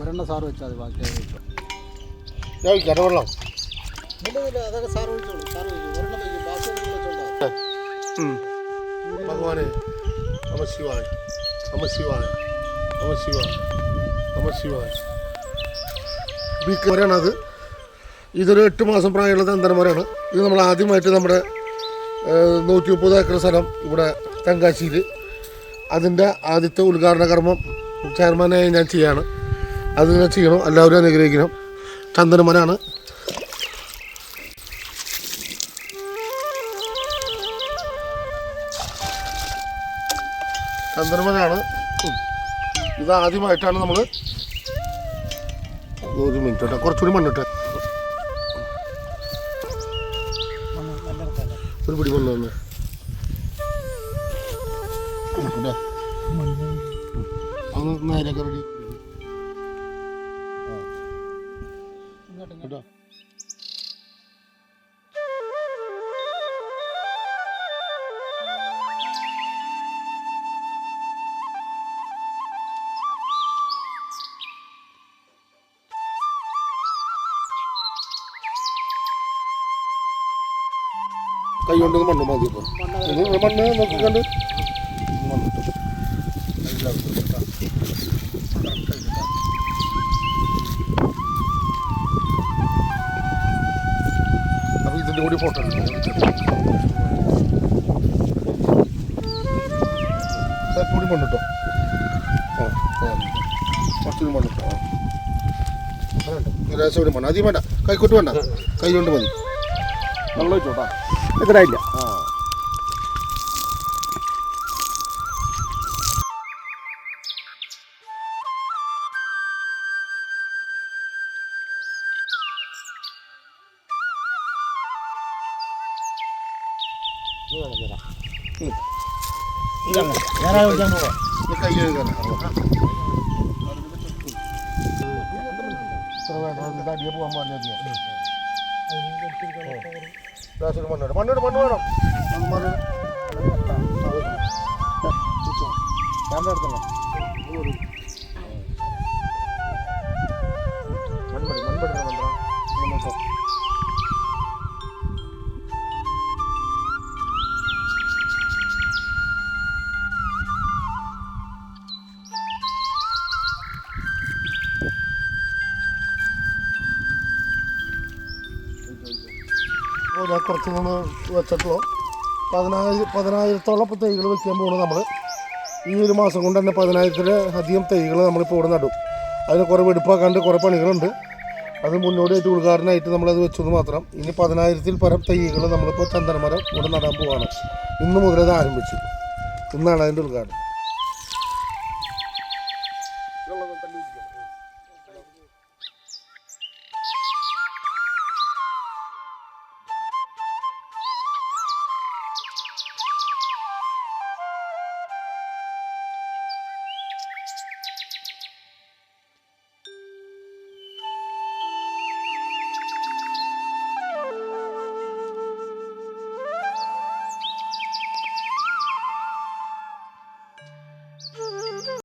ഒരെണ്ണം സാറ് വെച്ചാൽ മതി, ബാക്കി വെച്ചോ. ഞാൻ ഒഴിക്കാം വെള്ളം. അതൊക്കെ സാറ് ഒഴിച്ചോളൂ. സാറ് ഒഴിച്ചു ഒരെണ്ണം വയ്ക്കും, ബാക്കി വെച്ചോണ്ടാ. ഭഗവാനെ നമ ശിവായ, നമ ശിവായ, നമ ശിവായ, നമ ശിവായ. ബീക്കമരാണത്. ഇതൊരു 8 മാസം പ്രായമുള്ള തന്തരമരാണ്. ഇത് നമ്മൾ ആദ്യമായിട്ട് നമ്മുടെ 130 ഏക്കർ സ്ഥലം ഇവിടെ തെങ്കാശിയിൽ അതിൻ്റെ ആദ്യത്തെ ഉദ്ഘാടന കർമ്മം ചെയർമാനായി ഞാൻ ചെയ്യാണ്. അത് ഞാൻ ചെയ്യണം, എല്ലാവരും അനുഗ്രഹിക്കണം. ചന്ദനമരാണ്. ചന്ദനമരാണ്. ഇത് ആദ്യമായിട്ടാണ് നമ്മൾ. ഒരു മിനിറ്റ് കേട്ടോ, കുറച്ചുകൂടി മണ്ണിട്ട് ഒരു പിടി മണ്ണ് തന്നെ അത് നേരൊക്കെ റെഡി കേട്ടോ. കൈ കൊണ്ട് മണ്ണ് മതി. ഇപ്പോൾ മണ്ണ് നോക്കിക്കണ്ട് മണ്ണിട്ട് അപ്പോൾ ഇതിൻ്റെ കൂടി ഫോട്ടോ കൂടി മണ്ണിട്ടോ. കുറച്ചുകൂടി മണ്ണിട്ടോ. ലേശം കൂടി മണ്ണ് അധികം വേണ്ട, കൈക്കോട്ട് വേണ്ട, കൈ കൊണ്ട് മതി. വെള്ളം വെച്ചോട്ടാ, എത്രയില്ല. കൈ കഴുകാൻ അടിയെ പോകാൻ പാടില്ല. മണ്ണിട് മണ്ണിട് മണ്ണ് വേണം. ക്യാമറ എടുത്തല്ലോ. മൺപടി മൺപടി മന്ത്രം. ഞാൻ കുറച്ച് നിന്ന് വെച്ചിട്ടുള്ളൂ 10,000-ഓളം തൈകൾ വെക്കാൻ പോകുന്നത് നമ്മൾ. ഈ ഒരു മാസം കൊണ്ട് തന്നെ 10,000-ൽ-അധികം തൈകൾ നമ്മളിപ്പോൾ ഇവിടെ നടും. അതിന് കുറേ വെടുപ്പാക്കാണ്ട് കുറേ പണികളുണ്ട്. അത് മുന്നോടിയായിട്ട് ഉദ്ഘാടനമായിട്ട് നമ്മളത് വെച്ചെന്ന് മാത്രം. ഇനി 10,000-ൽ പരം തൈകൾ നമ്മളിപ്പോൾ ചന്ദനമരം ഇവിടെ നടാൻ പോവാണ്. ഇന്ന് മുതലത് ആരംഭിച്ചു. ഇന്നാണ് അതിൻ്റെ ഉദ്ഘാടനം.